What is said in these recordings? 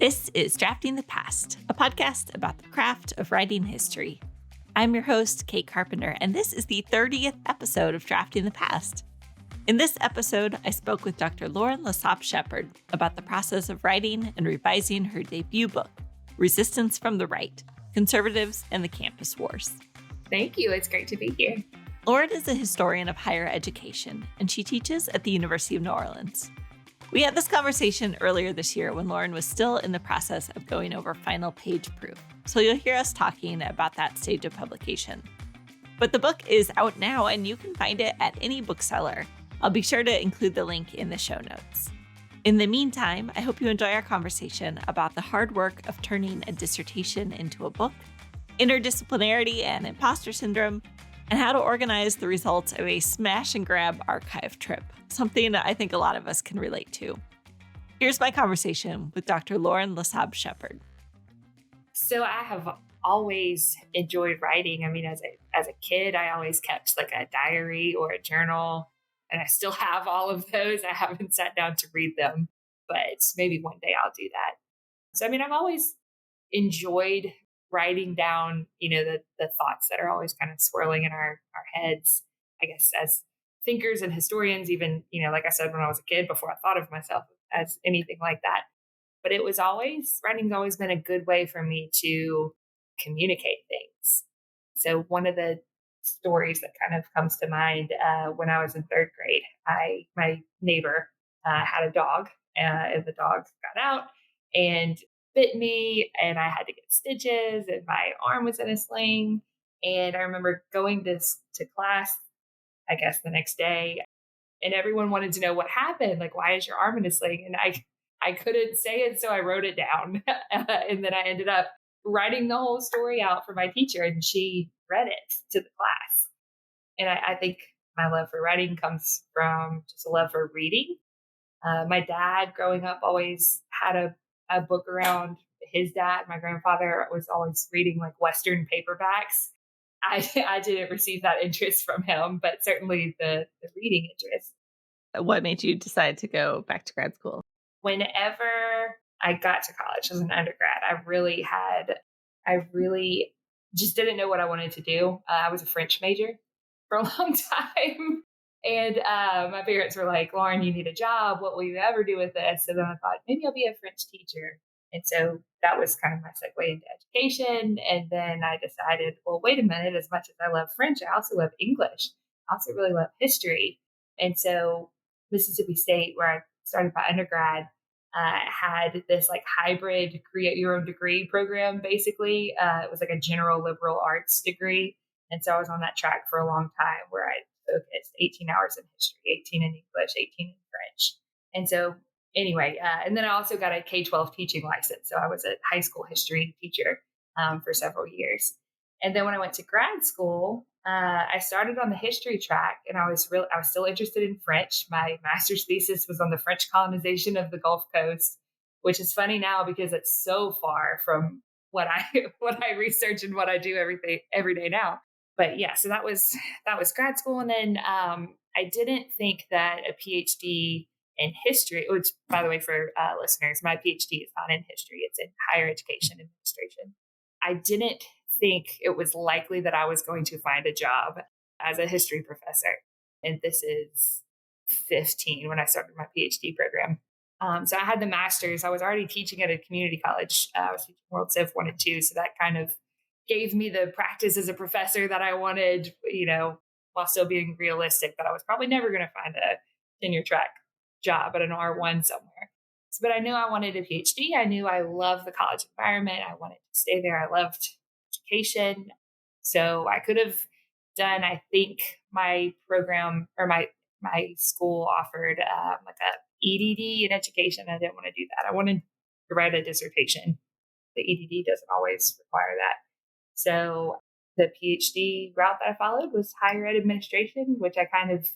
This is Drafting the Past, a podcast about the craft of writing history. I'm your host, Kate Carpenter, and this is the 30th episode of Drafting the Past. In this episode, I spoke with Dr. Lauren Lassabe Shepherd about the process of writing and revising her debut book, Resistance from the Right, Conservatives and the Campus Wars. Thank you. It's great to be here. Lauren is a historian of higher education, and she teaches at the University of New Orleans. We had this conversation earlier this year when Lauren was still in the process of going over final page proof, so you'll hear us talking about that stage of publication. But the book is out now, and you can find it at any bookseller. I'll be sure to include the link in the show notes. In the meantime, I hope you enjoy our conversation about the hard work of turning a dissertation into a book, interdisciplinarity and imposter syndrome, and how to organize the results of a smash and grab archive trip, something that I think a lot of us can relate to. Here's my conversation with Dr. Lauren Lassabe Shepherd. So I have always enjoyed writing. I mean, as a kid, I always kept like a diary or a journal, and I still have all of those. I haven't sat down to read them, but maybe one day I'll do that. So, I mean, I've always enjoyed writing down, the thoughts that are always kind of swirling in our heads, I guess, as thinkers and historians, even, like I said, when I was a kid, before I thought of myself as anything like that. But writing's always been a good way for me to communicate things. So one of the stories that kind of comes to mind, when I was in third grade, my neighbor had a dog, and the dog got out and bit me, and I had to get stitches, and my arm was in a sling. And I remember going to class, I guess the next day, and everyone wanted to know what happened. Like, why is your arm in a sling? And I couldn't say it, so I wrote it down. And then I ended up writing the whole story out for my teacher, and she read it to the class. And I think my love for writing comes from just a love for reading. My dad, growing up, always had a book around. His dad, my grandfather, was always reading like Western paperbacks. I didn't receive that interest from him, but certainly the reading interest. What made you decide to go back to grad school? Whenever I got to college as an undergrad, I really just didn't know what I wanted to do. I was a French major for a long time. And my parents were like, Lauren, you need a job. What will you ever do with this? So then I thought, maybe I'll be a French teacher. And so that was kind of my segue into education. And then I decided, well, wait a minute, as much as I love French, I also love English. I also really love history. And so Mississippi State, where I started my undergrad, had this like hybrid create your own degree program, basically. It was like a general liberal arts degree. And so I was on that track for a long time, where I focused 18 hours in history, 18 in English, 18 in French. And so anyway, and then I also got a K-12 teaching license. So I was a high school history teacher for several years. And then when I went to grad school, I started on the history track, and I was still interested in French. My master's thesis was on the French colonization of the Gulf Coast, which is funny now because it's so far from what I research and what I do every day now. But yeah, so that was grad school. And then I didn't think that a PhD in history, which, by the way, for listeners, my PhD is not in history. It's in higher education administration. I didn't think it was likely that I was going to find a job as a history professor. And this is 15 when I started my PhD program. So I had the master's. I was already teaching at a community college. I was teaching World Civ 1 and 2. So that kind of gave me the practice as a professor that I wanted, while still being realistic that I was probably never going to find a tenure track job at an R1 somewhere. But I knew I wanted a PhD. I knew I loved the college environment. I wanted to stay there. I loved education. So I could have done, I think, my program or my school offered like a EDD in education. I didn't want to do that. I wanted to write a dissertation. The EDD doesn't always require that. So the PhD route that I followed was higher ed administration, which I kind of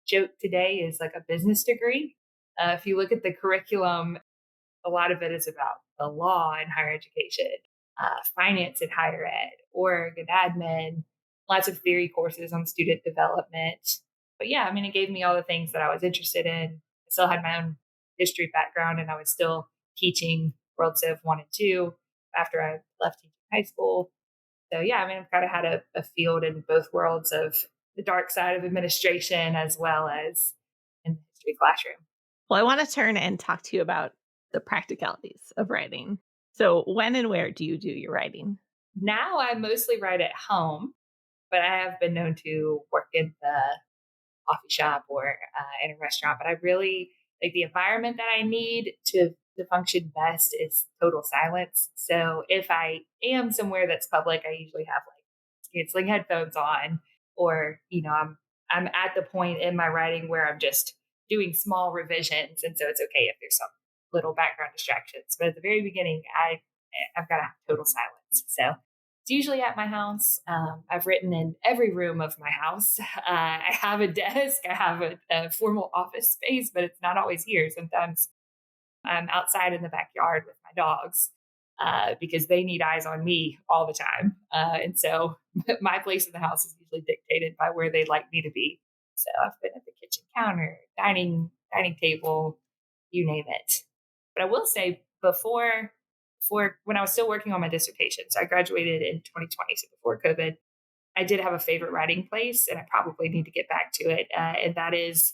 joke today is like a business degree. If you look at the curriculum, a lot of it is about the law in higher education, finance in higher ed, org and admin, lots of theory courses on student development. But yeah, I mean, it gave me all the things that I was interested in. I still had my own history background, and I was still teaching World Civ 1 and 2 after I left teaching high school. So yeah, I mean, I've kind of had a field in both worlds of the dark side of administration as well as in the history classroom. Well, I want to turn and talk to you about the practicalities of writing. So, when and where do you do your writing? Now I mostly write at home, but I have been known to work in the coffee shop or in a restaurant. But I really like the environment that I need to function best is total silence. So if I am somewhere that's public, I usually have like canceling headphones on, or I'm at the point in my writing where I'm just doing small revisions, and so it's okay if there's some little background distractions. But at the very beginning, I've got to have total silence. So it's usually at my house. I've written in every room of my house. I have a desk. I have a formal office space, but it's not always here. Sometimes I'm outside in the backyard with my dogs because they need eyes on me all the time. And so my place in the house is usually dictated by where they'd like me to be. So I've been at the kitchen counter, dining table, you name it. But I will say before when I was still working on my dissertation, so I graduated in 2020, so before COVID, I did have a favorite writing place, and I probably need to get back to it. And that is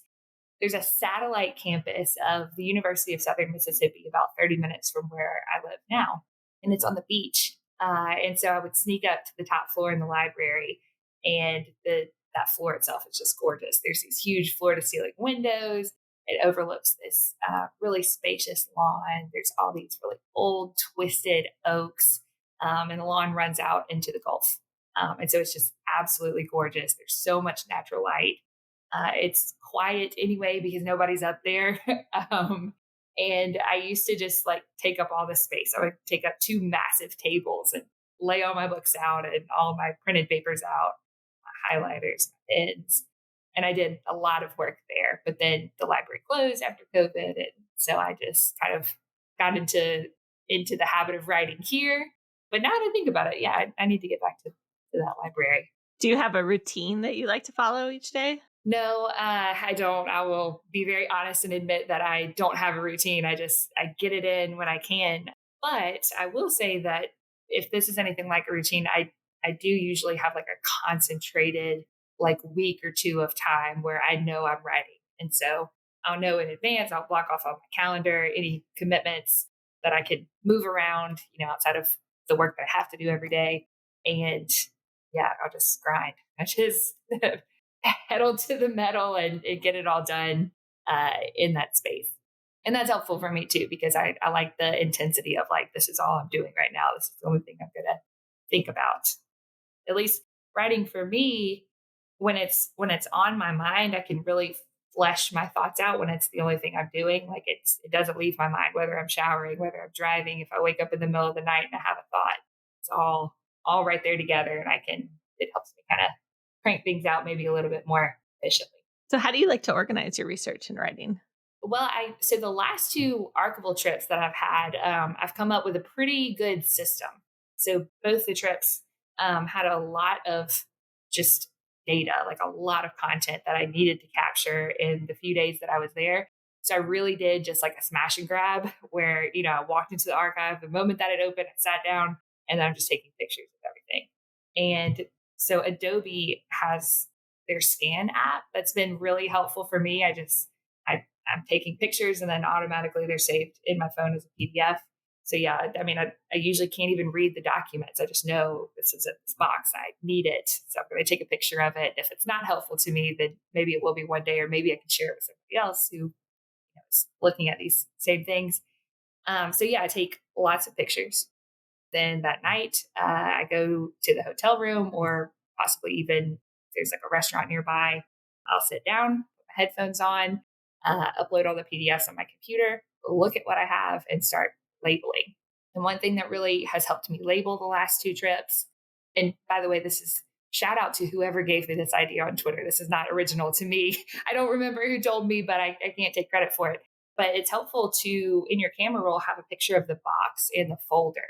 there's a satellite campus of the University of Southern Mississippi about 30 minutes from where I live now, and it's on the beach. And so I would sneak up to the top floor in the library, and that floor itself is just gorgeous. There's these huge floor to ceiling windows. It overlooks this really spacious lawn. There's all these really old, twisted oaks, and the lawn runs out into the Gulf. And so it's just absolutely gorgeous. There's so much natural light. It's quiet anyway because nobody's up there. And I used to just like take up all this space. I would take up two massive tables and lay all my books out and all my printed papers out, my highlighters, my pens. And I did a lot of work there. But then the library closed after COVID. And so I just kind of got into the habit of writing here. But now that I think about it, yeah, I need to get back to that library. Do you have a routine that you like to follow each day? No, I don't. I will be very honest and admit that I don't have a routine. I get it in when I can. But I will say that if this is anything like a routine, I do usually have like a concentrated like week or two of time where I know I'm writing. And so I'll know in advance, I'll block off on my calendar any commitments that I could move around, outside of the work that I have to do every day. And yeah, I'll just grind. I just pedal to the metal and get it all done in that space. And that's helpful for me too, because I like the intensity of like, this is all I'm doing right now. This is the only thing I'm going to think about. At least writing for me, when it's on my mind, I can really flesh my thoughts out when it's the only thing I'm doing. Like it doesn't leave my mind, whether I'm showering, whether I'm driving, if I wake up in the middle of the night and I have a thought, it's all right there together. And it helps me kind of crank things out maybe a little bit more efficiently. So, how do you like to organize your research and writing? Well, so the last two archival trips that I've had, I've come up with a pretty good system. So both the trips had a lot of just data, like a lot of content that I needed to capture in the few days that I was there. So I really did just like a smash and grab where, I walked into the archive, the moment that it opened, I sat down and I'm just taking pictures of everything. And so Adobe has their scan app that's been really helpful for me. I'm taking pictures and then automatically they're saved in my phone as a PDF. So yeah, I mean, I usually can't even read the documents. I just know this is in this box. I need it. So I'm going to take a picture of it. If it's not helpful to me, then maybe it will be one day, or maybe I can share it with somebody else who is looking at these same things. So yeah, I take lots of pictures. Then that night, I go to the hotel room, or possibly even if there's like a restaurant nearby. I'll sit down, put my headphones on, upload all the PDFs on my computer, look at what I have, and start labeling. And one thing that really has helped me label the last two trips, and by the way, this is shout out to whoever gave me this idea on Twitter. This is not original to me. I don't remember who told me, but I can't take credit for it. But it's helpful to, in your camera roll, have a picture of the box in the folder.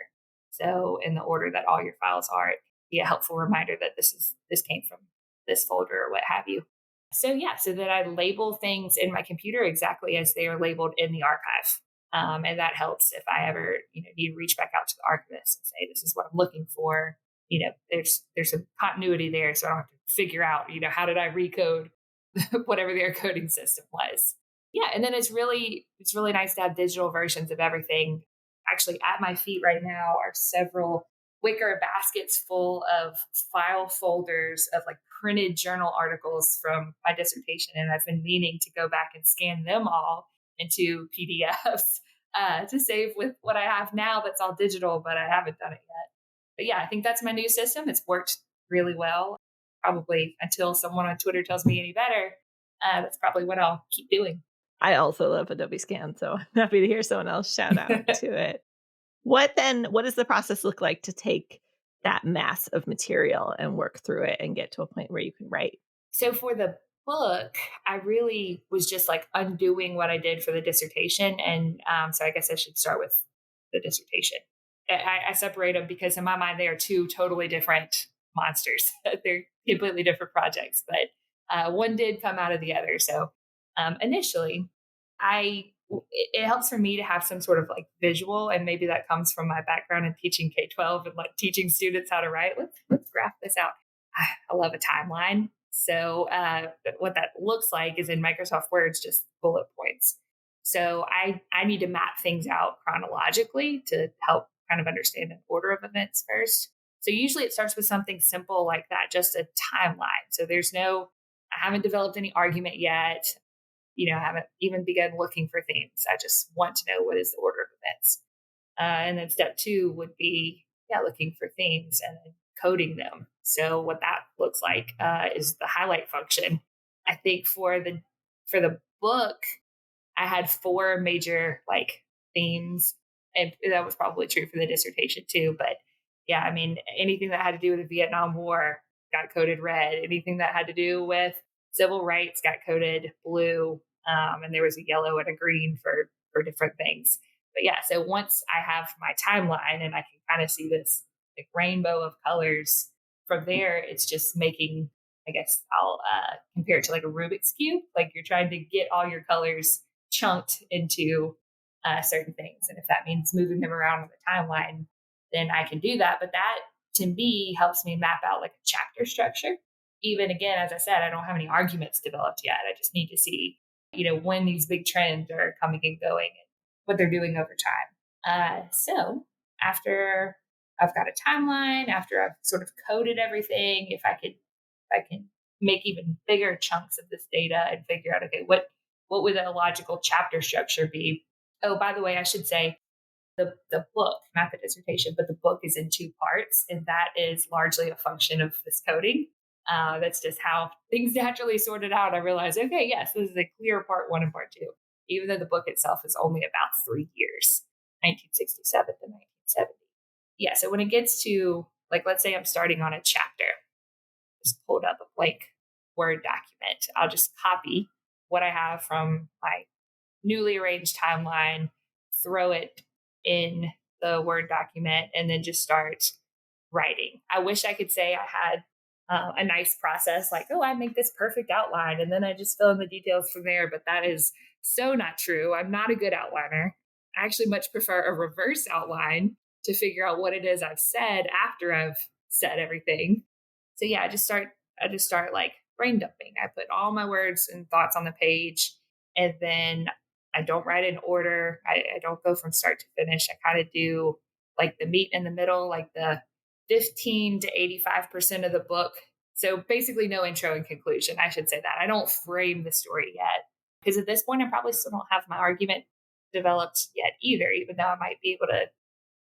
So in the order that all your files are, it'd be a helpful reminder that this came from this folder or what have you. So yeah, so that I label things in my computer exactly as they are labeled in the archive. And that helps if I ever, need to reach back out to the archivist and say, this is what I'm looking for. There's some continuity there. So I don't have to figure out, how did I recode whatever their coding system was. Yeah. And then it's really nice to have digital versions of everything. Actually, at my feet right now are several wicker baskets full of file folders of like printed journal articles from my dissertation. And I've been meaning to go back and scan them all into PDFs to save with what I have now that's all digital, but I haven't done it yet. But yeah, I think that's my new system. It's worked really well. Probably until someone on Twitter tells me any better, that's probably what I'll keep doing. I also love Adobe Scan, so I'm happy to hear someone else shout out to it. What does the process look like to take that mass of material and work through it and get to a point where you can write? So for the book, I really was just like undoing what I did for the dissertation. And so I guess I should start with the dissertation. I separate them because in my mind, they are two totally different monsters. They're completely different projects, but one did come out of the other. So initially, it helps for me to have some sort of like visual, and maybe that comes from my background in teaching K-12 and like teaching students how to write. Let's graph this out. I love a timeline. So what that looks like is in Microsoft Words, just bullet points. So I need to map things out chronologically to help kind of understand an order of events first. So usually it starts with something simple like that, just a timeline. So I haven't developed any argument yet. I haven't even begun looking for themes. I just want to know what is the order of events. And then step two would be, looking for themes and then coding them. So what that looks like is the highlight function. I think for the book, I had four major like themes, and that was probably true for the dissertation too. But yeah, I mean, anything that had to do with the Vietnam War got coded red. Anything that had to do with civil rights got coded blue, and there was a yellow and a green for different things. But yeah, so once I have my timeline and I can kind of see this like rainbow of colors, from there it's just making. I guess I'll compare it to like a Rubik's cube. Like you're trying to get all your colors chunked into certain things. And if that means moving them around on the timeline, then I can do that. But that to me helps me map out like a chapter structure. Even again, as I said, I don't have any arguments developed yet. I just need to see, when these big trends are coming and going and what they're doing over time. So after I've got a timeline, after I've sort of coded everything, if I can make even bigger chunks of this data and figure out, okay, what would a logical chapter structure be? Oh, by the way, I should say the book, not the dissertation, but the book is in two parts, and that is largely a function of this coding. That's just how things naturally sorted out. I realized, okay, yes, this is a clear part one and part two, even though the book itself is only about 3 years, 1967 to 1970. Yeah, so when it gets to, like, let's say I'm starting on a chapter, just pulled up a blank Word document. I'll just copy what I have from my newly arranged timeline, throw it in the Word document, and then just start writing. I wish I could say I had a nice process like, oh, I make this perfect outline and then I just fill in the details from there. But that is so not true. I'm not a good outliner. I actually much prefer a reverse outline to figure out what it is I've said after I've said everything. So yeah, I just start like brain dumping. I put all my words and thoughts on the page, and then I don't write in order. I don't go from start to finish. I kind of do like the meat in the middle, like the 15 to 85% of the book. So basically no intro and conclusion. I should say that. I don't frame the story yet because at this point, I probably still don't have my argument developed yet either, even though I might be able to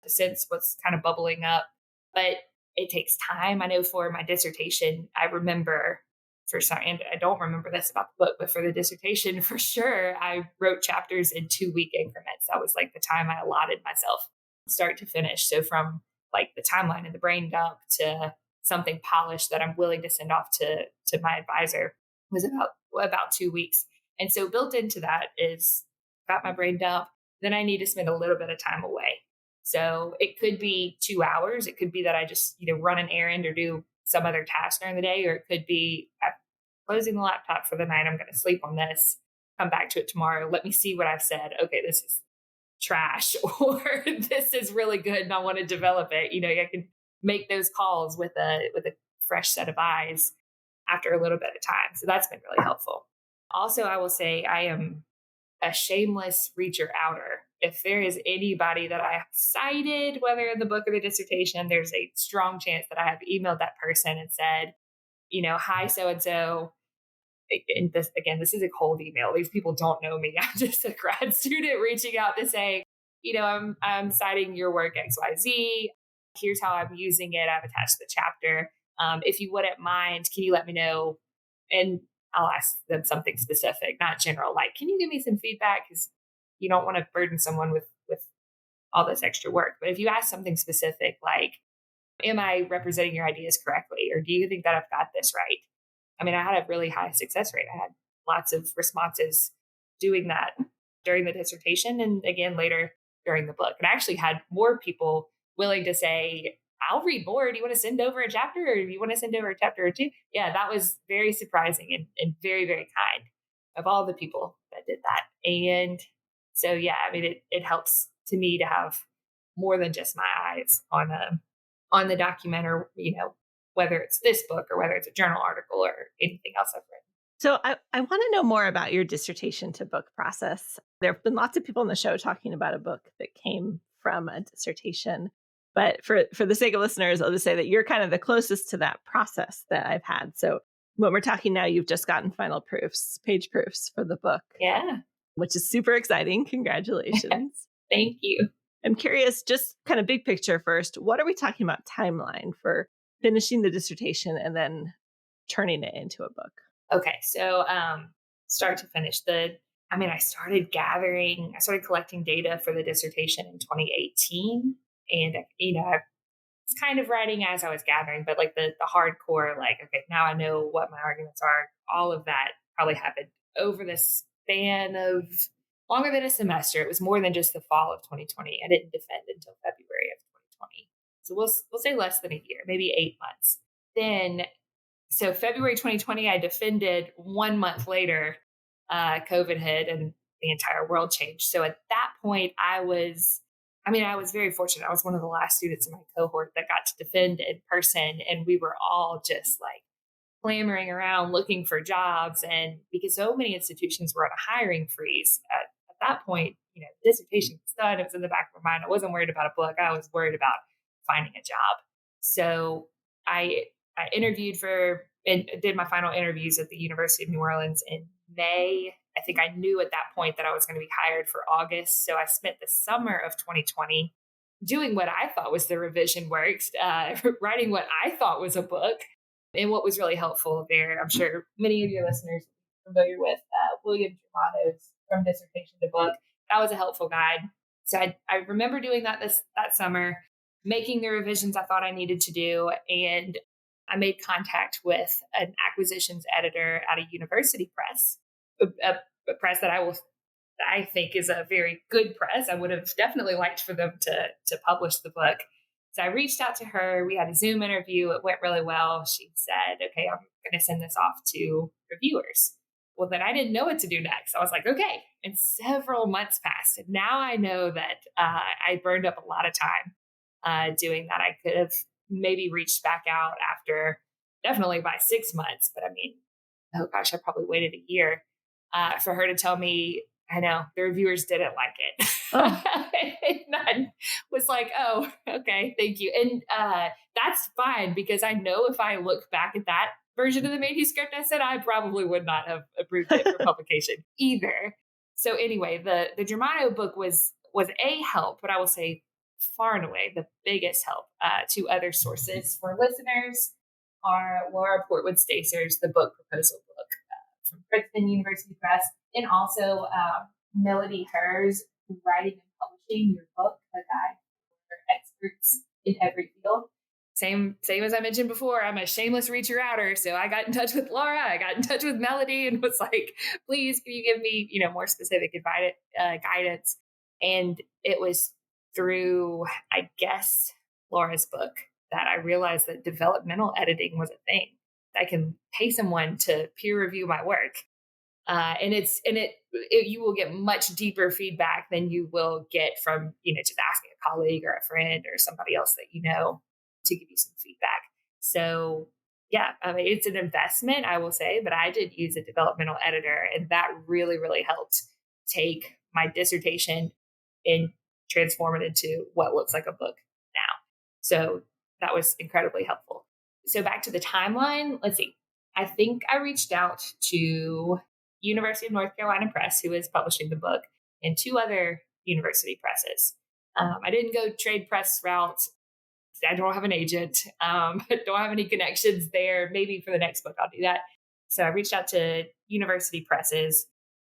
sense what's kind of bubbling up. But it takes time. I know for my dissertation, I remember for some, and I don't remember this about the book, but for the dissertation, for sure, I wrote chapters in 2-week increments. That was like the time I allotted myself, start to finish. So from like the timeline and the brain dump to something polished that I'm willing to send off to my advisor was about 2 weeks. And so built into that is got my brain dump. Then I need to spend a little bit of time away. So it could be 2 hours. It could be that I just, run an errand or do some other task during the day, or it could be I'm closing the laptop for the night. I'm going to sleep on this, come back to it tomorrow. Let me see what I've said. Okay, this is trash or this is really good and I want to develop it. I can make those calls with a fresh set of eyes after a little bit of time. So that's been really helpful. Also, I will say I am a shameless reacher outer. If there is anybody that I have cited, whether in the book or the dissertation, there's a strong chance that I have emailed that person and said, hi, so and so. And this again, this is a cold email. These people don't know me. I'm just a grad student reaching out to say, I'm citing your work XYZ. Here's how I'm using it. I've attached the chapter. If you wouldn't mind, can you let me know? And I'll ask them something specific, not general. Like, can you give me some feedback? Because you don't want to burden someone with all this extra work. But if you ask something specific, like, am I representing your ideas correctly, or do you think that I've got this right? I mean, I had a really high success rate. I had lots of responses doing that during the dissertation and again later during the book. And I actually had more people willing to say, I'll read more. Do you want to send over a chapter or do you want to send over a chapter or two? Yeah, that was very surprising and very, very kind of all the people that did that. And so, yeah, I mean, it helps to me to have more than just my eyes on the document or, whether it's this book or whether it's a journal article or anything else I've written. So I want to know more about your dissertation to book process. There have been lots of people on the show talking about a book that came from a dissertation. But for the sake of listeners, I'll just say that you're kind of the closest to that process that I've had. So when we're talking now, you've just gotten final proofs, page proofs for the book. Yeah. Which is super exciting. Congratulations. Thank you. I'm curious, just kind of big picture first, what are we talking about timeline for finishing the dissertation and then turning it into a book? Okay. So start to finish I started collecting data for the dissertation in 2018. And, I was kind of writing as I was gathering, but like the hardcore, like, okay, now I know what my arguments are. All of that probably happened over the span of longer than a semester. It was more than just the fall of 2020. I didn't defend until February of 2020. So we'll say less than a year, maybe 8 months. So February 2020, I defended. 1 month later, COVID hit and the entire world changed. So at that point, I was very fortunate. I was one of the last students in my cohort that got to defend in person. And we were all just like clamoring around looking for jobs. And because so many institutions were on a hiring freeze at that point, dissertation was done. It was in the back of my mind. I wasn't worried about a book. I was worried about finding a job. So I interviewed and did my final interviews at the University of New Orleans in May. I think I knew at that point that I was going to be hired for August. So I spent the summer of 2020 doing what I thought was the revision work, writing what I thought was a book. And what was really helpful there, I'm sure many of your listeners are familiar with William Germano's From Dissertation to Book. That was a helpful guide. So I remember doing that that summer, making the revisions I thought I needed to do. And I made contact with an acquisitions editor at a university press, a press that I think is a very good press. I would have definitely liked for them to publish the book. So I reached out to her. We had a Zoom interview. It went really well. She said, okay, I'm going to send this off to reviewers. Well, then I didn't know what to do next. I was like, okay. And several months passed. And now I know that I burned up a lot of time doing that. I could have maybe reached back out after definitely by 6 months. But I mean, oh gosh, I probably waited a year for her to tell me, I know the reviewers didn't like it. Oh. And I was like, oh, okay, thank you. And that's fine because I know if I look back at that version of the manuscript I said, I probably would not have approved it for publication either. So anyway, the Germano book was a help, but I will say far and away the biggest help to other sources for listeners are Laura Portwood Stacer's The Book Proposal book from Princeton University Press, and also Melody Hers, Writing and Publishing Your Book, a guide for experts in every field. Same as I mentioned before, I'm a shameless reacher outer. So I got in touch with Laura, I got in touch with Melody and was like, please, can you give me, more specific guidance? And it was through, I guess, Laura's book that I realized that developmental editing was a thing. I can pay someone to peer review my work. You will get much deeper feedback than you will get from, just asking a colleague or a friend or somebody else that to give you some feedback. So yeah, I mean, it's an investment, I will say, but I did use a developmental editor, and that really, really helped take my dissertation and transform it into what looks like a book now. So that was incredibly helpful. So back to the timeline, let's see. I think I reached out to University of North Carolina Press, who is publishing the book, and two other university presses. I didn't go trade press route. I don't have an agent. Don't have any connections there. Maybe for the next book, I'll do that. So I reached out to university presses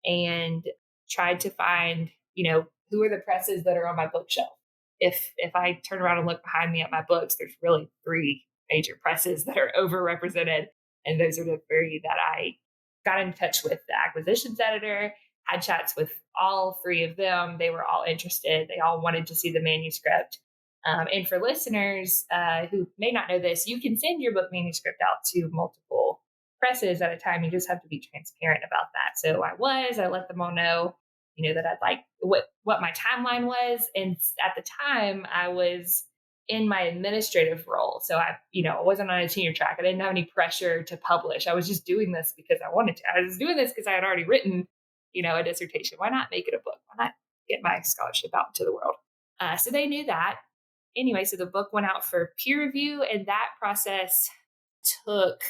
and tried to find, who are the presses that are on my bookshelf. If I turn around and look behind me at my books, there's really three major presses that are overrepresented, and those are the three that I got in touch with the acquisitions editor, had chats with all three of them. They were all interested. They all wanted to see the manuscript. And for listeners who may not know this, you can send your book manuscript out to multiple presses at a time. You just have to be transparent about that. So I let them all know, that I'd like what my timeline was. And at the time I was in my administrative role. So I wasn't on a tenure track. I didn't have any pressure to publish. I was just doing this because I wanted to. I was doing this because I had already written, a dissertation. Why not make it a book? Why not get my scholarship out into the world? So they knew that. Anyway, so the book went out for peer review, and that process took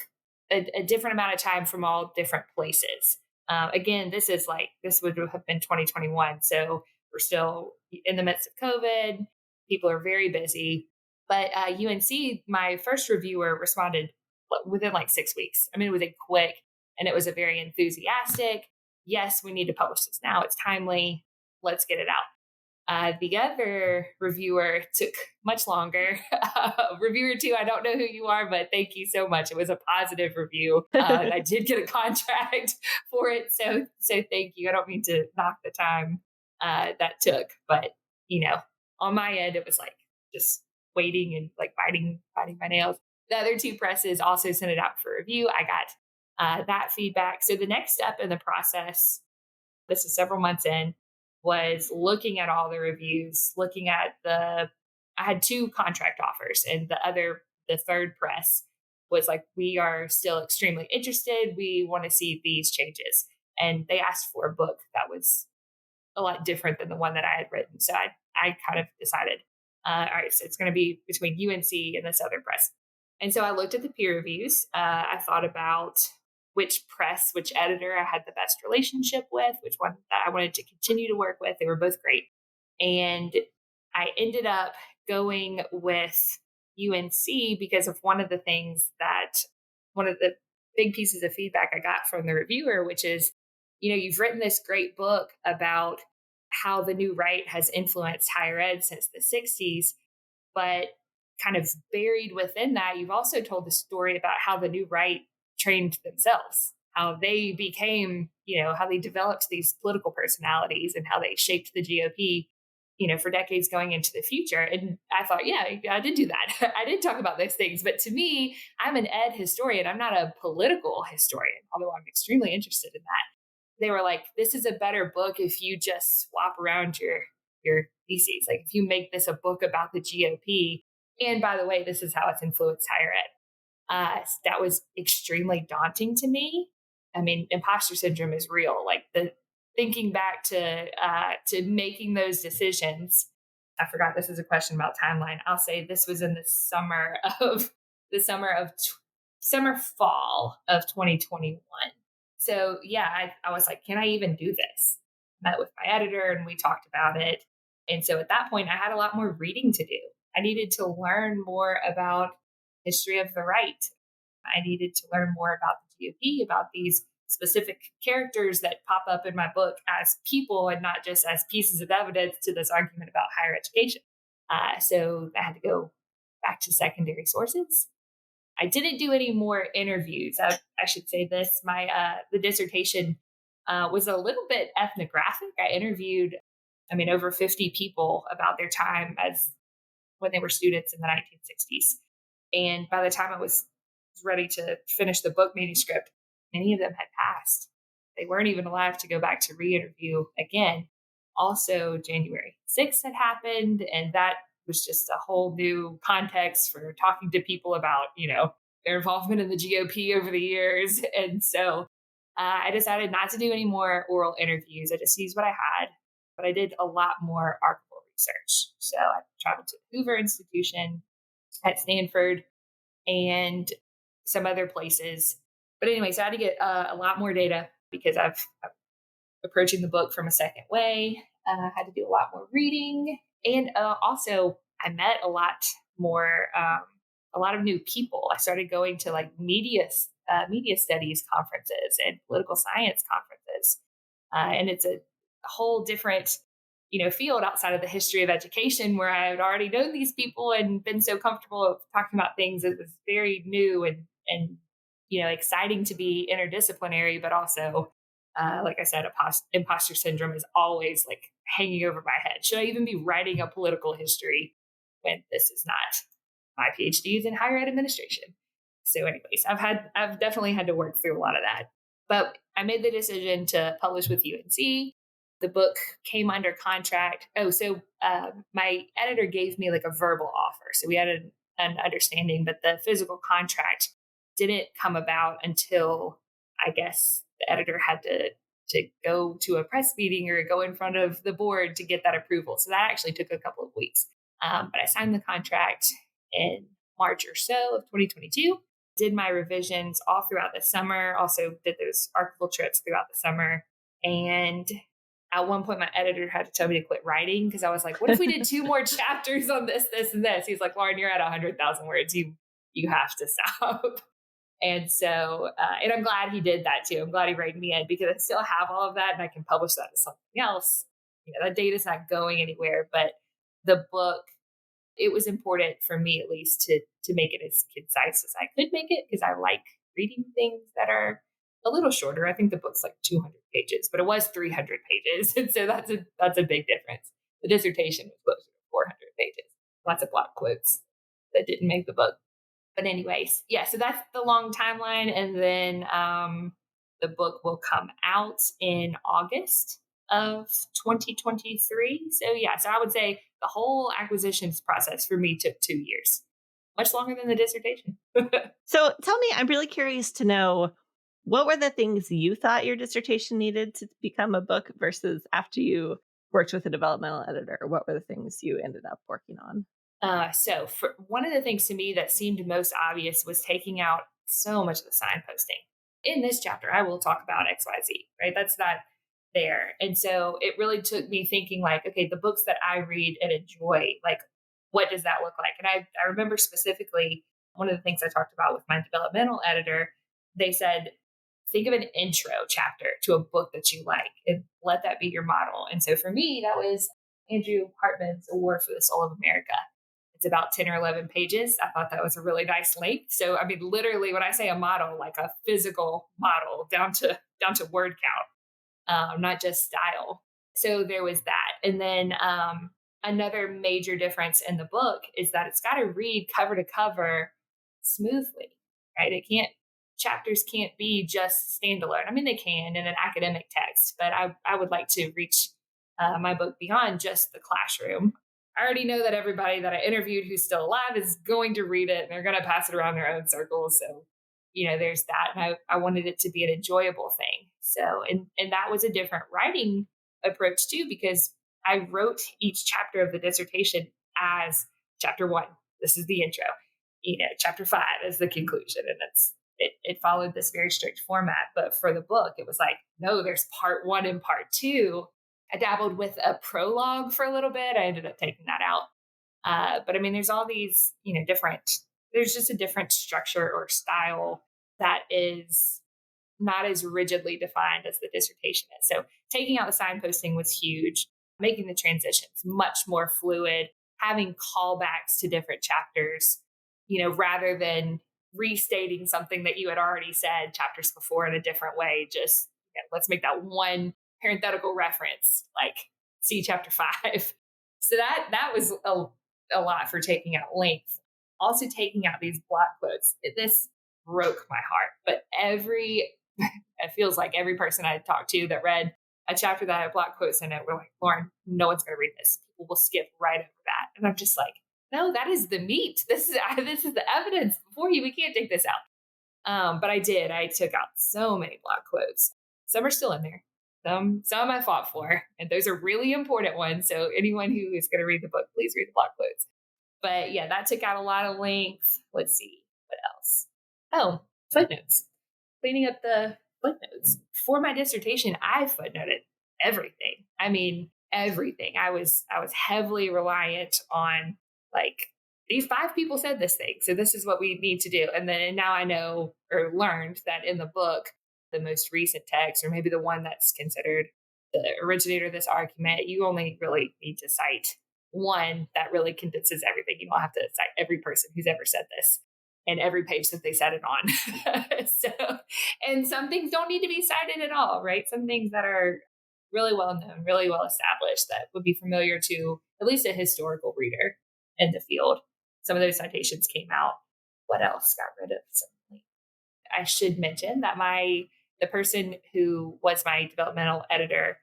a different amount of time from all different places. Again, this would have been 2021. So we're still in the midst of COVID. People are very busy. But UNC, my first reviewer, responded within like 6 weeks. I mean, it was a quick, and it was a very enthusiastic, yes, we need to publish this now. It's timely. Let's get it out. The other reviewer took much longer. Reviewer two, I don't know who you are, but thank you so much. It was a positive review. I did get a contract for it, so thank you. I don't mean to knock the time that took, but on my end, it was like just waiting and like biting my nails. The other two presses also sent it out for review. I got that feedback. So the next step in the process, this is several months in, was looking at all the reviews, I had two contract offers, and the third press was like, we are still extremely interested. We want to see these changes. And they asked for a book that was a lot different than the one that I had written. So I kind of decided, all right, so it's going to be between UNC and this other press. And so I looked at the peer reviews. I thought about which editor I had the best relationship with, which one that I wanted to continue to work with. They were both great. And I ended up going with UNC because of one of the big pieces of feedback I got from the reviewer, which is, you've written this great book about how the new right has influenced higher ed since the 60s, but kind of buried within that, you've also told the story about how the new right trained themselves, how they became, how they developed these political personalities and how they shaped the GOP, for decades going into the future. And I thought, yeah, I did do that. I did talk about those things. But to me, I'm an ed historian. I'm not a political historian, although I'm extremely interested in that. They were like, this is a better book if you just swap around your theses. Like if you make this a book about the GOP, and by the way, this is how it's influenced higher ed. That was extremely daunting to me. I mean, imposter syndrome is real. Like thinking back to making those decisions. I forgot this is a question about timeline. I'll say this was in the fall of 2021. So yeah, I was like, can I even do this? Met with my editor and we talked about it. And so at that point, I had a lot more reading to do. I needed to learn more about history of the right. I needed to learn more about the GOP, about these specific characters that pop up in my book as people and not just as pieces of evidence to this argument about higher education. So I had to go back to secondary sources. I didn't do any more interviews. I should say this. The dissertation was a little bit ethnographic. I interviewed, over 50 people about their time as when they were students in the 1960s. And by the time I was ready to finish the book manuscript, many of them had passed. they weren't even alive to go back to re-interview again. Also, January 6th had happened, and that was just a whole new context for talking to people about, their involvement in the GOP over the years. And so I decided not to do any more oral interviews. I just used what I had, but I did a lot more archival research. So I traveled to the Hoover Institution at Stanford and some other places. But anyway, so I had to get a lot more data because I'm approaching the book from a second way. I had to do a lot more reading. And also, I met a lot more, a lot of new people. I started going to like media studies conferences and political science conferences. And it's a whole different, field outside of the history of education where I had already known these people and been so comfortable talking about things. It was very new and exciting to be interdisciplinary, but also, like I said, imposter syndrome is always like hanging over my head. Should I even be writing a political history when this is not? My PhD is in higher ed administration. So, anyways, I've definitely had to work through a lot of that. But I made the decision to publish with UNC. The book came under contract. My editor gave me like a verbal offer. So we had an understanding, but the physical contract didn't come about until I guess the editor had to go to a press meeting or go in front of the board to get that approval. So that actually took a couple of weeks. But I signed the contract in March or so of 2022, did my revisions all throughout the summer, also did those archival trips throughout the summer. And at one point, my editor had to tell me to quit writing because I was like, what if we did 2 more chapters on this, this, and this? He's like, Lauren, you're at 100,000 words. You have to stop. And so, and I'm glad he did that too. I'm glad he reined me in because I still have all of that and I can publish that as something else. That data's not going anywhere, but the book, it was important for me at least to make it as concise as I could make it because I like reading things that are a little shorter. I think the book's like 200 pages, but it was 300 pages. And so that's a big difference. The dissertation was closer to 400 pages. Lots of block quotes that didn't make the book. But anyways, yeah, so that's the long timeline. And then the book will come out in August of 2023. So yeah, so I would say the whole acquisitions process for me took 2 years, much longer than the dissertation. So tell me, I'm really curious to know, what were the things you thought your dissertation needed to become a book versus after you worked with a developmental editor? What were the things you ended up working on? So for one of the things to me that seemed most obvious was taking out so much of the signposting. In this chapter, I will talk about XYZ, right? That's not there. And so it really took me thinking like, okay, the books that I read and enjoy, like, what does that look like? And I remember specifically one of the things I talked about with my developmental editor, they said, think of an intro chapter to a book that you like and let that be your model. And so for me, that was Andrew Hartman's Award for the Soul of America. It's about 10 or 11 pages. I thought that was a really nice length. So, I mean, literally when I say a model, like a physical model down to word count, not just style. So there was that. And then another major difference in the book is that it's got to read cover to cover smoothly, right? Chapters can't be just standalone. I mean, they can in an academic text, but I would like to reach my book beyond just the classroom. I already know that everybody that I interviewed who's still alive is going to read it and they're going to pass it around their own circles. So, there's that. And I wanted it to be an enjoyable thing. So, and that was a different writing approach too, because I wrote each chapter of the dissertation as chapter 1. This is the intro, chapter 5 is the conclusion. And it followed this very strict format. But for the book, it was like, no, there's part 1 and part 2. I dabbled with a prologue for a little bit. I ended up taking that out. But I mean, there's all these, there's just a different structure or style that is not as rigidly defined as the dissertation is. So taking out the signposting was huge, making the transitions much more fluid, having callbacks to different chapters, rather than restating something that you had already said chapters before in a different way. Just let's make that one parenthetical reference, like see chapter 5. So that was a lot for taking out length. Also taking out these block quotes. This broke my heart. But every It feels like every person I talked to that read a chapter that had block quotes in it were like, Lauren, no one's going to read this. People will skip right over that. And I'm just like, no, that is the meat. This is the evidence before you. We can't take this out. But I did. I took out so many block quotes. Some are still in there. Some I fought for, and those are really important ones. So anyone who is going to read the book, please read the block quotes. But yeah, that took out a lot of length. Let's see what else. Oh, footnotes. Cleaning up the footnotes. For my dissertation, I footnoted everything. I mean, everything. I was heavily reliant on like these 5 people said this thing, so this is what we need to do. And now I know or learned that in the book, the most recent text, or maybe the one that's considered the originator of this argument, you only really need to cite one that really condenses everything. You don't have to cite every person who's ever said this and every page that they said it on. And some things don't need to be cited at all, right? Some things that are really well known, really well established, that would be familiar to at least a historical reader in the field. Some of those citations came out. What else got rid of some? I should mention that the person who was my developmental editor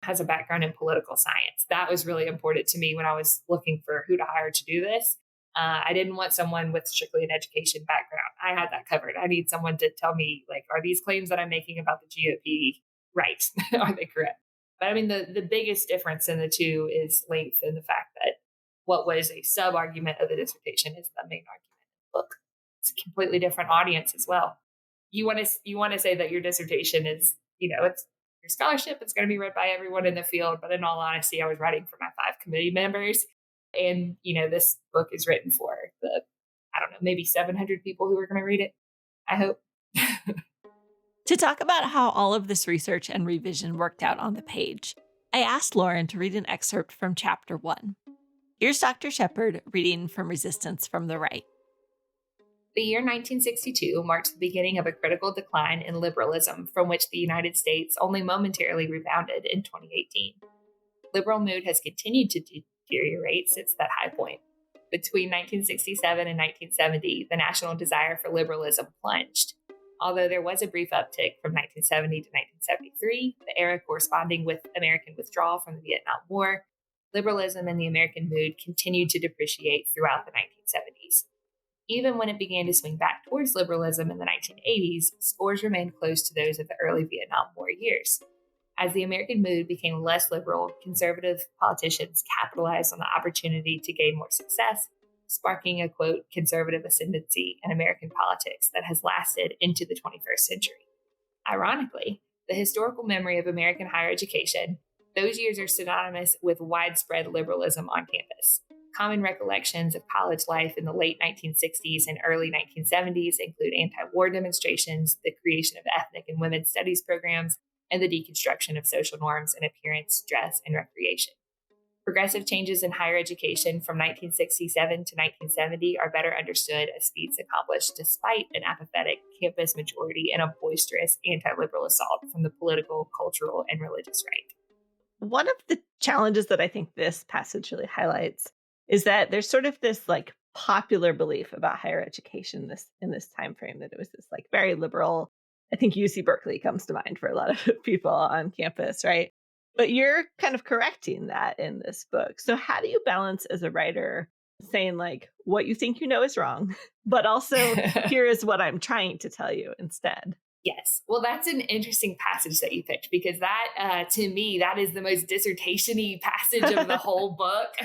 has a background in political science. That was really important to me when I was looking for who to hire to do this. I didn't want someone with strictly an education background. I had that covered. I need someone to tell me, like, are these claims that I'm making about the GOP right? Are they correct? But I mean, the biggest difference in the two is length and the fact that what was a sub argument of the dissertation is the main argument in the book. It's a completely different audience as well. You want to say that your dissertation is, it's your scholarship. It's going to be read by everyone in the field. But in all honesty, I was writing for my 5 committee members. And, this book is written for the, I don't know, maybe 700 people who are going to read it. I hope. To talk about how all of this research and revision worked out on the page, I asked Lauren to read an excerpt from Chapter 1. Here's Dr. Shepard reading from Resistance from the Right. The year 1962 marked the beginning of a critical decline in liberalism from which the United States only momentarily rebounded in 2018. Liberal mood has continued to deteriorate since that high point. Between 1967 and 1970, the national desire for liberalism plunged. Although there was a brief uptick from 1970 to 1973, the era corresponding with American withdrawal from the Vietnam War, liberalism and the American mood continued to depreciate throughout the 1970s. Even when it began to swing back towards liberalism in the 1980s, scores remained close to those of the early Vietnam War years. As the American mood became less liberal, conservative politicians capitalized on the opportunity to gain more success, sparking a, quote, conservative ascendancy in American politics that has lasted into the 21st century. Ironically, the historical memory of American higher education, those years are synonymous with widespread liberalism on campus. Common recollections of college life in the late 1960s and early 1970s include anti-war demonstrations, the creation of ethnic and women's studies programs, and the deconstruction of social norms in appearance, dress, and recreation. Progressive changes in higher education from 1967 to 1970 are better understood as feats accomplished despite an apathetic campus majority and a boisterous anti-liberal assault from the political, cultural, and religious right. One of the challenges that I think this passage really highlights is that there's sort of this like popular belief about higher education in this time frame that it was this like very liberal. I think UC Berkeley comes to mind for a lot of people on campus, right? But you're kind of correcting that in this book. So how do you balance as a writer saying like what you think you know is wrong, but also here is what I'm trying to tell you instead? Yes. Well, that's an interesting passage that you picked because that, to me, that is the most dissertation-y passage of the whole book.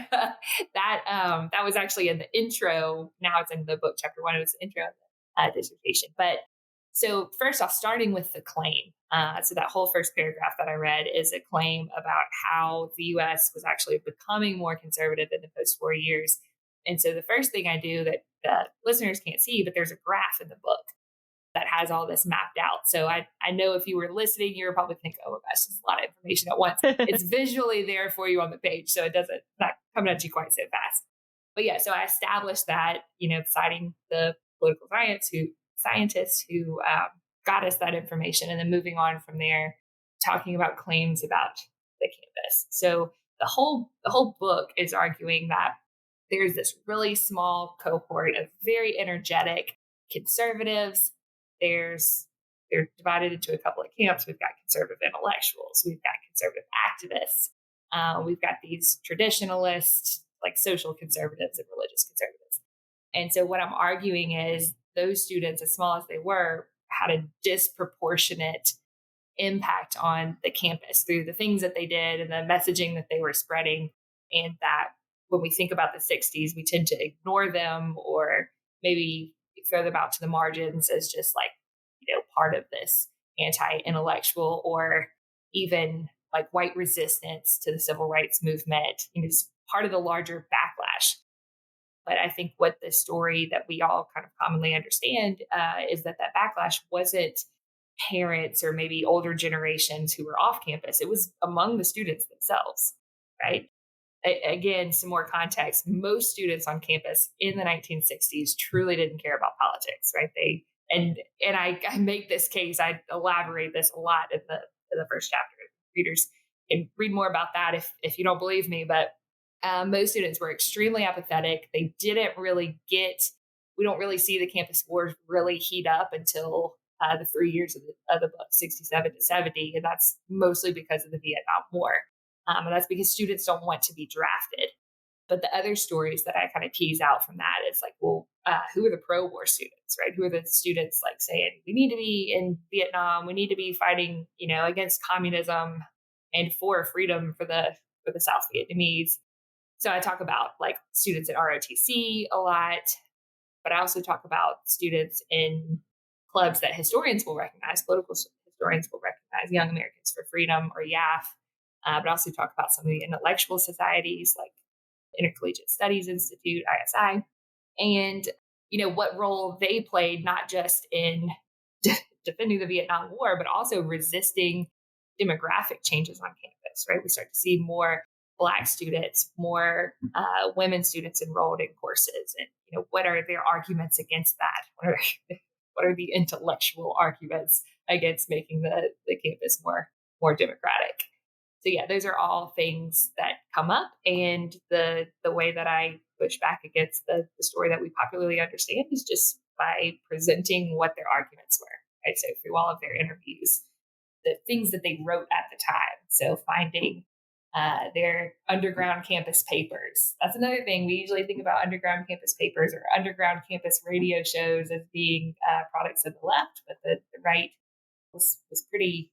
That was actually in the intro. Now it's in the book, chapter 1. It was the intro of the dissertation. But so first off, starting with the claim. So that whole first paragraph that I read is a claim about how the U.S. was actually becoming more conservative in the post-war years. And so the first thing I do that listeners can't see, but there's a graph in the book that has all this mapped out. So I know if you were listening, you're probably thinking, oh my gosh, there's a lot of information at once. It's visually there for you on the page. So it doesn't not coming at you quite so fast. But yeah, so I established that, citing the political scientists who got us that information and then moving on from there, talking about claims about the campus. So the whole book is arguing that there's this really small cohort of very energetic conservatives. There's they're divided into a couple of camps. We've got conservative intellectuals, we've got conservative activists, we've got these traditionalists, like social conservatives and religious conservatives. And so what I'm arguing is those students, as small as they were, had a disproportionate impact on the campus through the things that they did and the messaging that they were spreading. And that when we think about the 60s, we tend to ignore them or maybe throw them out to the margins as just like, part of this anti-intellectual or even like white resistance to the civil rights movement, it's part of the larger backlash. But I think what the story that we all kind of commonly understand is that backlash wasn't parents or maybe older generations who were off campus. It was among the students themselves, right? Again, some more context. Most students on campus in the 1960s truly didn't care about politics, right? I make this case. I elaborate this a lot in the first chapter. Readers can read more about that if you don't believe me. But most students were extremely apathetic. They didn't really we don't really see the campus wars really heat up until the 3 years of the book, 67 to 70. And that's mostly because of the Vietnam War. And that's because students don't want to be drafted. But the other stories that I kind of tease out from that is like, well, who are the pro-war students, right? Who are the students like saying, we need to be in Vietnam, we need to be fighting, against communism and for freedom for the South Vietnamese. So I talk about like students at ROTC a lot, but I also talk about students in clubs that historians will recognize, political historians will recognize, Young Americans for Freedom or YAF, but also talk about some of the intellectual societies like Intercollegiate Studies Institute, ISI, and what role they played not just in defending the Vietnam War, but also resisting demographic changes on campus. Right, we start to see more Black students, more women students enrolled in courses, and what are their arguments against that? What are the intellectual arguments against making the campus more democratic? So yeah, those are all things that come up, and the way that I push back against the story that we popularly understand is just by presenting what their arguments were. Right, so through all of their interviews, the things that they wrote at the time. So finding their underground campus papers. That's another thing. We usually think about underground campus papers or underground campus radio shows as being products of the left, but the right was pretty,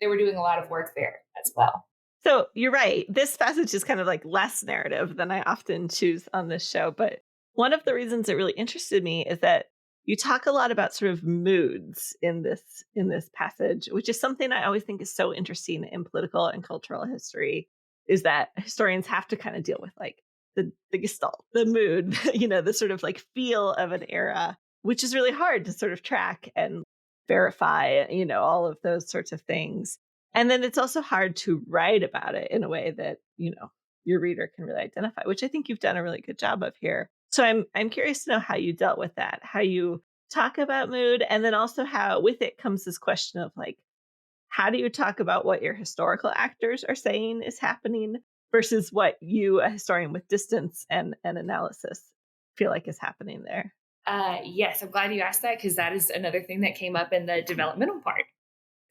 they were doing a lot of work there as well. So you're right. This passage is kind of like less narrative than I often choose on this show. But one of the reasons it really interested me is that you talk a lot about sort of moods in this passage, which is something I always think is so interesting in political and cultural history, is that historians have to kind of deal with like the gestalt, the mood, the sort of like feel of an era, which is really hard to sort of track and verify, all of those sorts of things. And then it's also hard to write about it in a way that, your reader can really identify, which I think you've done a really good job of here. So I'm curious to know how you dealt with that, how you talk about mood, and then also how with it comes this question of like, how do you talk about what your historical actors are saying is happening versus what you, a historian with distance and analysis, feel like is happening there? Yes, I'm glad you asked that because that is another thing that came up in the developmental part.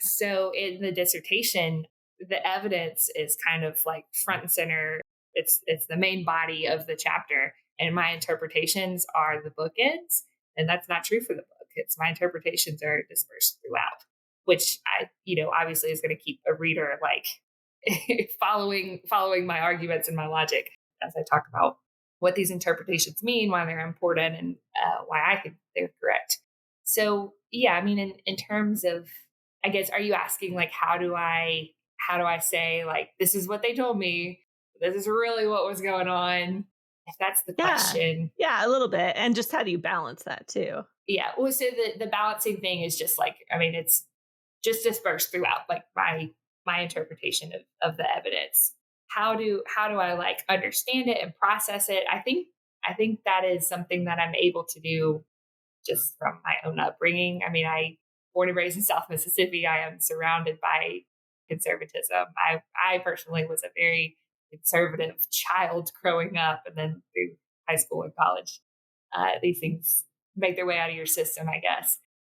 So in the dissertation, the evidence is kind of like front and center. It's the main body of the chapter, and my interpretations are the bookends, and that's not true for the book. It's my interpretations are dispersed throughout, which I, obviously is going to keep a reader like following my arguments and my logic as I talk about what these interpretations mean, why they're important, and why I think they're correct. So yeah, I mean, in terms of, I guess, are you asking like how do I say like this is what they told me, this is really what was going on? If that's the question, yeah, a little bit, and just how do you balance that too? Yeah, well, so the balancing thing is just like, I mean, it's just dispersed throughout like my interpretation of the evidence. How do I like understand it and process it? I think that is something that I'm able to do just from my own upbringing. I mean, I born and raised in South Mississippi. I am surrounded by conservatism. I personally was a very conservative child growing up, and then through high school and college, these things make their way out of your system, I guess.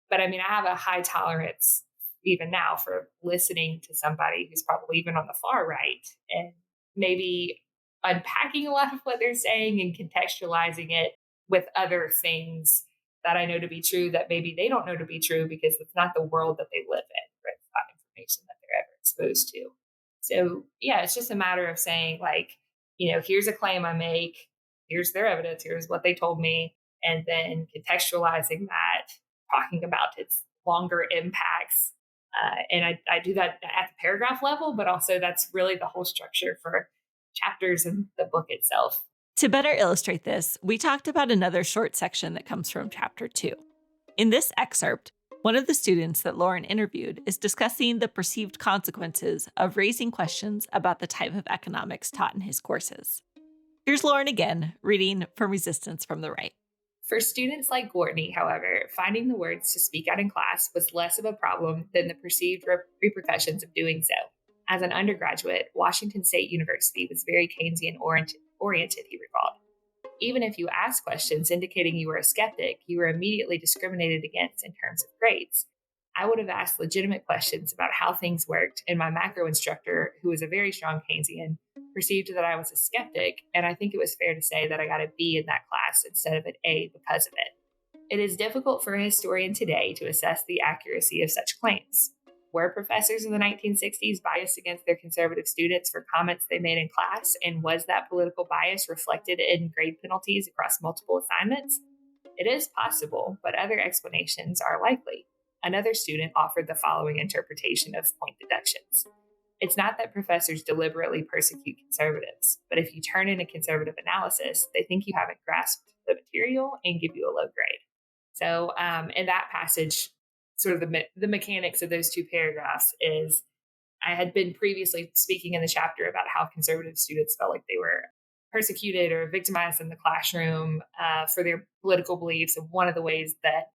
But I mean, I have a high tolerance even now for listening to somebody who's probably even on the far right and maybe unpacking a lot of what they're saying and contextualizing it with other things that I know to be true that maybe they don't know to be true because it's not the world that they live in, or it's not information that they're ever exposed to. So, yeah, it's just a matter of saying, like, here's a claim I make, here's their evidence, here's what they told me, and then contextualizing that, talking about its longer impacts. And I do that at the paragraph level, but also that's really the whole structure for chapters in the book itself. To better illustrate this, we talked about another short section that comes from chapter 2. In this excerpt, one of the students that Lauren interviewed is discussing the perceived consequences of raising questions about the type of economics taught in his courses. Here's Lauren again, reading from Resistance from the Right. For students like Gortney, however, finding the words to speak out in class was less of a problem than the perceived repercussions of doing so. As an undergraduate, Washington State University was very Keynesian oriented, he recalled. Even if you asked questions indicating you were a skeptic, you were immediately discriminated against in terms of grades. I would have asked legitimate questions about how things worked, and my macro instructor, who was a very strong Keynesian, perceived that I was a skeptic, and I think it was fair to say that I got a B in that class instead of an A because of it. It is difficult for a historian today to assess the accuracy of such claims. Were professors in the 1960s biased against their conservative students for comments they made in class, and was that political bias reflected in grade penalties across multiple assignments? It is possible, but other explanations are likely. Another student offered the following interpretation of point deductions. It's not that professors deliberately persecute conservatives, but if you turn in a conservative analysis, they think you haven't grasped the material and give you a low grade. So in that passage, sort of the mechanics of those two paragraphs is I had been previously speaking in the chapter about how conservative students felt like they were persecuted or victimized in the classroom for their political beliefs. And one of the ways that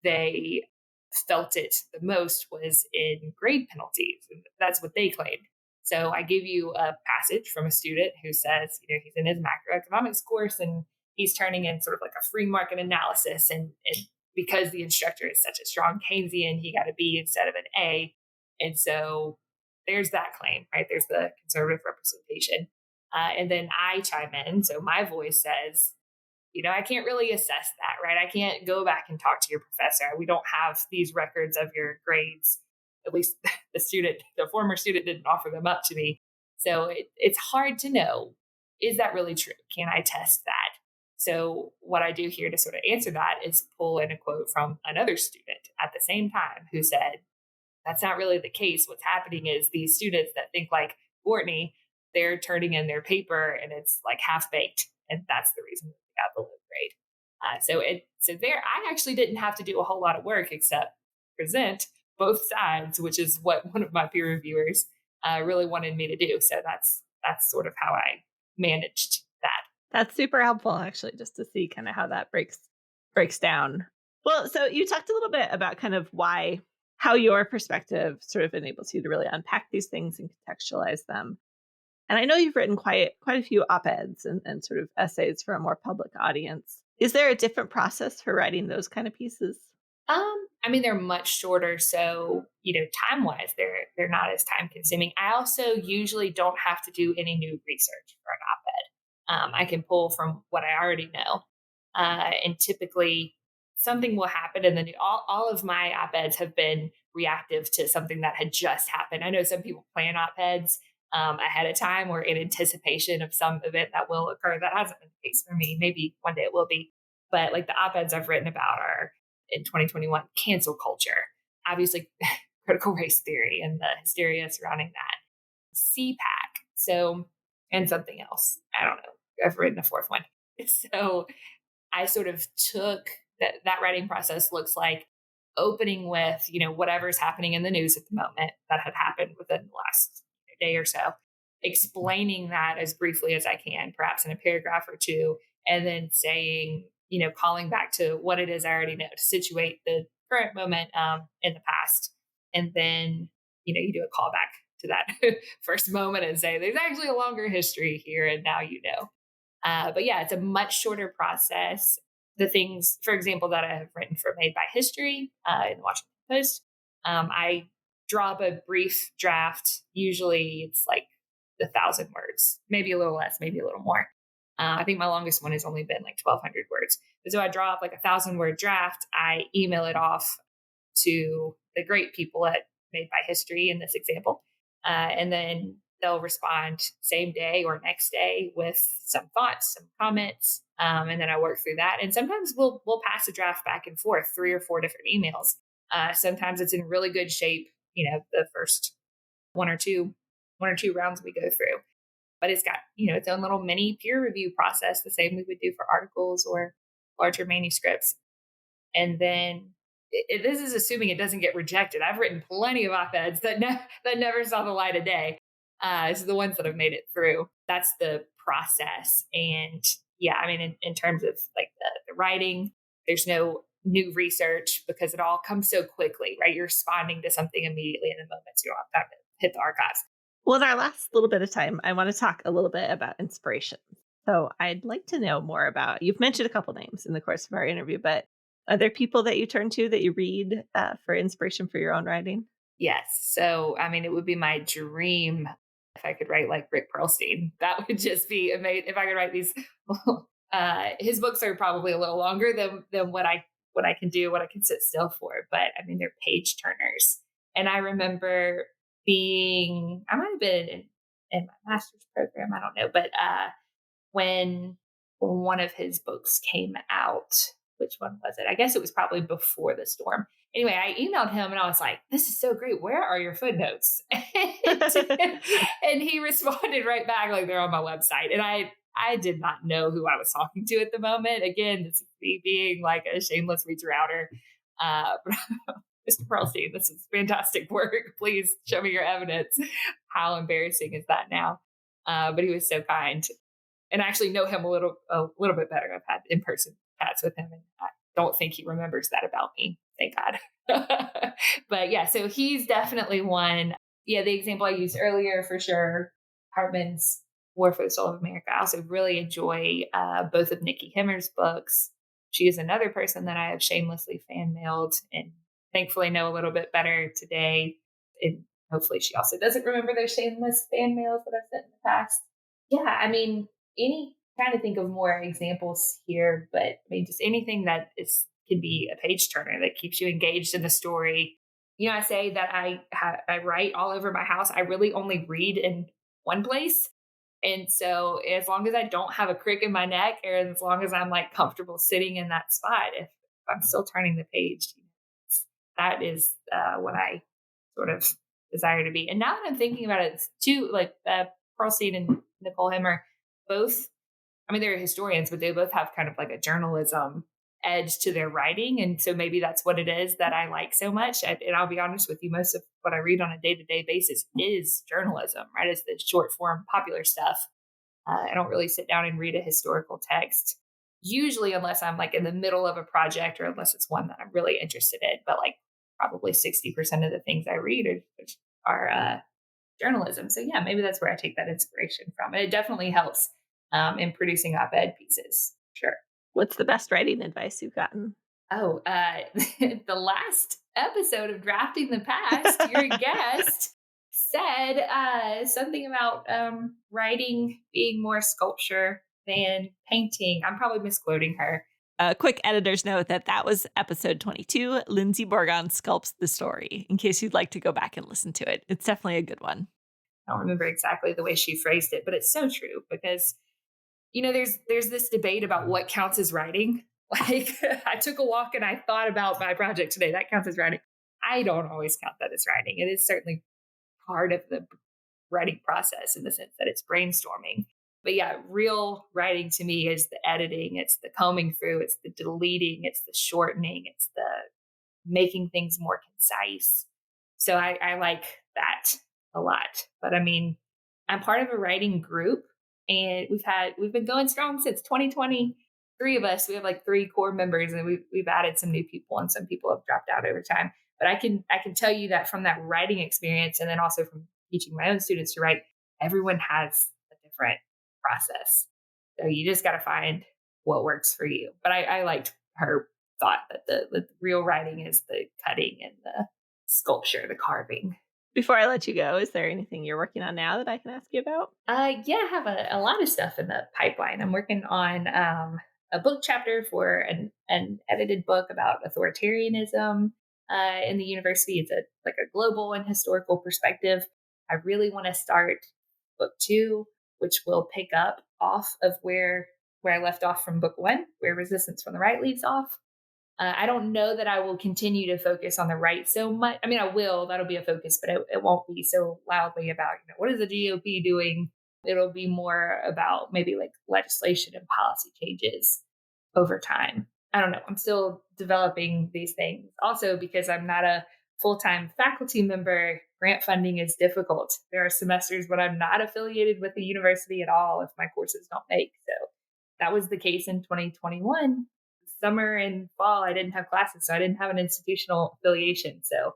they felt it the most was in grade penalties. And that's what they claimed. So I give you a passage from a student who says, he's in his macroeconomics course and he's turning in sort of like a free market analysis. And because the instructor is such a strong Keynesian, he got a B instead of an A. And so there's that claim, right? There's the conservative representation. And then I chime in. So my voice says, I can't really assess that, right? I can't go back and talk to your professor. We don't have these records of your grades. At least the former student didn't offer them up to me. So it's hard to know, is that really true? Can I test that? So what I do here to sort of answer that is pull in a quote from another student at the same time who said, that's not really the case. What's happening is these students that think like Courtney, they're turning in their paper and it's like half baked. And that's the reason we got the low grade. So there, I actually didn't have to do a whole lot of work except present both sides, which is what one of my peer reviewers really wanted me to do. So that's sort of how I managed that. That's super helpful, actually, just to see kind of how that breaks down. Well, so you talked a little bit about kind of how your perspective sort of enables you to really unpack these things and contextualize them. And I know you've written quite a few op-eds and sort of essays for a more public audience. Is there a different process for writing those kind of pieces? I mean, they're much shorter. So, time-wise, they're not as time-consuming. I also usually don't have to do any new research for an op-ed. I can pull from what I already know. And typically, something will happen and then all of my op-eds have been reactive to something that had just happened. I know some people plan op-eds ahead of time or in anticipation of some event that will occur. That hasn't been the case for me. Maybe one day it will be. But like the op-eds I've written about are in 2021, cancel culture, obviously critical race theory and the hysteria surrounding that, CPAC. So, and something else. I don't know. I've written a fourth one. So I sort of took that writing process looks like opening with, whatever's happening in the news at the moment that had happened within the last day or so, explaining that as briefly as I can, perhaps in a paragraph or two, and then saying, calling back to what it is I already know to situate the current moment in the past. And then, you do a callback to that first moment and say, there's actually a longer history here. And now, but yeah, it's a much shorter process. the things, for example, that I have written for Made by History in the Washington Post, I draw up a brief draft. Usually it's like 1,000 words, maybe a little less, maybe a little more. I think my longest one has only been like 1,200 words. But so I draw up like 1,000 word draft. I email it off to the great people at Made by History in this example. And then they'll respond same day or next day with some thoughts, some comments. And then I work through that. And sometimes we'll pass a draft back and forth, 3 or 4 different emails. Sometimes it's in really good shape, the first one or two rounds we go through. But it's got, its own little mini peer review process, the same we would do for articles or larger manuscripts. And then this is assuming it doesn't get rejected. I've written plenty of op-eds that never saw the light of day. So the ones that have made it through, that's the process. And yeah, I mean, in terms of like the writing, there's no new research because it all comes so quickly, right? You're responding to something immediately in the moment. So you don't have time to hit the archives. Well, in our last little bit of time, I want to talk a little bit about inspiration. So I'd like to know more about, you've mentioned a couple names in the course of our interview, but are there people that you turn to that you read for inspiration for your own writing? Yes. So, I mean, it would be my dream if I could write like Rick Perlstein. That would just be amazing. If I could write these, his books are probably a little longer than what I can do, what I can sit still for. But I mean, they're page turners. And I remember I might have been in my master's program, I don't know, but when one of his books came out, which one was it? I guess it was probably before the storm. Anyway, I emailed him and I was like, this is so great. Where are your footnotes? And he responded right back, like, they're on my website. And I did not know who I was talking to at the moment. Again, this is me being like a shameless reacher outer. Mr. Perlstein, this is fantastic work. Please show me your evidence. How embarrassing is that now? But he was so kind. And I actually know him a little bit better. I've had in-person chats with him, and I don't think he remembers that about me. Thank God. But yeah, so he's definitely one. Yeah, the example I used earlier for sure, Hartman's War for the Soul of America. I also really enjoy both of Nikki Himmer's books. She is another person that I have shamelessly fan mailed and thankfully know a little bit better today. And hopefully she also doesn't remember those shameless fan mails that I've sent in the past. Yeah, I mean, trying to think of more examples here, but I mean, just anything that can be a page turner that keeps you engaged in the story. I say that I write all over my house. I really only read in one place. And so as long as I don't have a crick in my neck, or as long as I'm like comfortable sitting in that spot, if I'm still turning the page, that is what I sort of desire to be. And now that I'm thinking about it, it's too, like Perlstein and Nicole Himmer, both, I mean, they're historians, but they both have kind of like a journalism edge to their writing. And so maybe that's what it is that I like so much. And I'll be honest with you, most of what I read on a day-to-day basis is journalism, right? It's the short form, popular stuff. I don't really sit down and read a historical text, usually unless I'm like in the middle of a project or unless it's one that I'm really interested in. But like probably 60% of the things I read are journalism. So yeah, maybe that's where I take that inspiration from. And it definitely helps in producing op-ed pieces. Sure. What's the best writing advice you've gotten? Oh, the last episode of Drafting the Past, your guest said something about writing being more sculpture than painting. I'm probably misquoting her. A quick editor's note that was episode 22. Lindsay Borgon sculpts the story, in case you'd like to go back and listen to it. It's definitely a good one. I don't remember exactly the way she phrased it, but it's so true because, there's this debate about what counts as writing. Like I took a walk and I thought about my project today. That counts as writing. I don't always count that as writing. It is certainly part of the writing process in the sense that it's brainstorming. But yeah, real writing to me is the editing. It's the combing through. It's the deleting. It's the shortening. It's the making things more concise. So I like that a lot. But I mean, I'm part of a writing group, and we've been going strong since 2020. 3 of us, we have like 3 core members, and we've added some new people, and some people have dropped out over time. But I can tell you that from that writing experience, and then also from teaching my own students to write, everyone has a different process. So you just got to find what works for you. But I liked her thought that the real writing is the cutting and the sculpture, the carving. Before I let you go, is there anything you're working on now that I can ask you about? Yeah, I have a lot of stuff in the pipeline. I'm working on a book chapter for an edited book about authoritarianism in the university. It's like a global and historical perspective. I really want to start book 2, which will pick up off of where I left off from book 1, where Resistance from the Right leaves off. I don't know that I will continue to focus on the right so much. I mean, I will, that'll be a focus, but it won't be so loudly about, what is the GOP doing? It'll be more about maybe like legislation and policy changes over time. I don't know. I'm still developing these things. Also, because I'm not a full-time faculty member, grant funding is difficult. There are semesters when I'm not affiliated with the university at all if my courses don't make. So that was the case in 2021. Summer and fall, I didn't have classes, so I didn't have an institutional affiliation. So,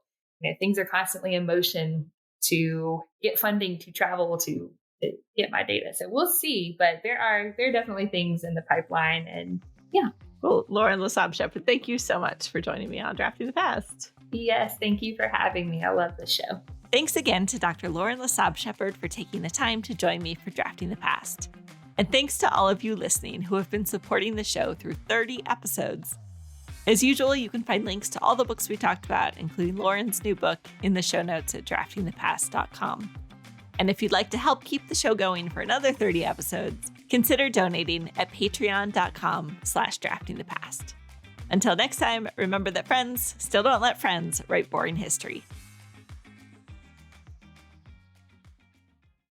things are constantly in motion to get funding, to travel, to get my data. So we'll see, but there are definitely things in the pipeline, and yeah. Well, Lauren Lassabe Shepherd, thank you so much for joining me on Drafting the Past. Yes, thank you for having me. I love the show. Thanks again to Dr. Lauren Lassabe Shepherd for taking the time to join me for Drafting the Past. And thanks to all of you listening who have been supporting the show through 30 episodes. As usual, you can find links to all the books we talked about, including Lauren's new book, in the show notes at draftingthepast.com. And if you'd like to help keep the show going for another 30 episodes, consider donating at patreon.com/draftingthepast. Until next time, remember that friends still don't let friends write boring history.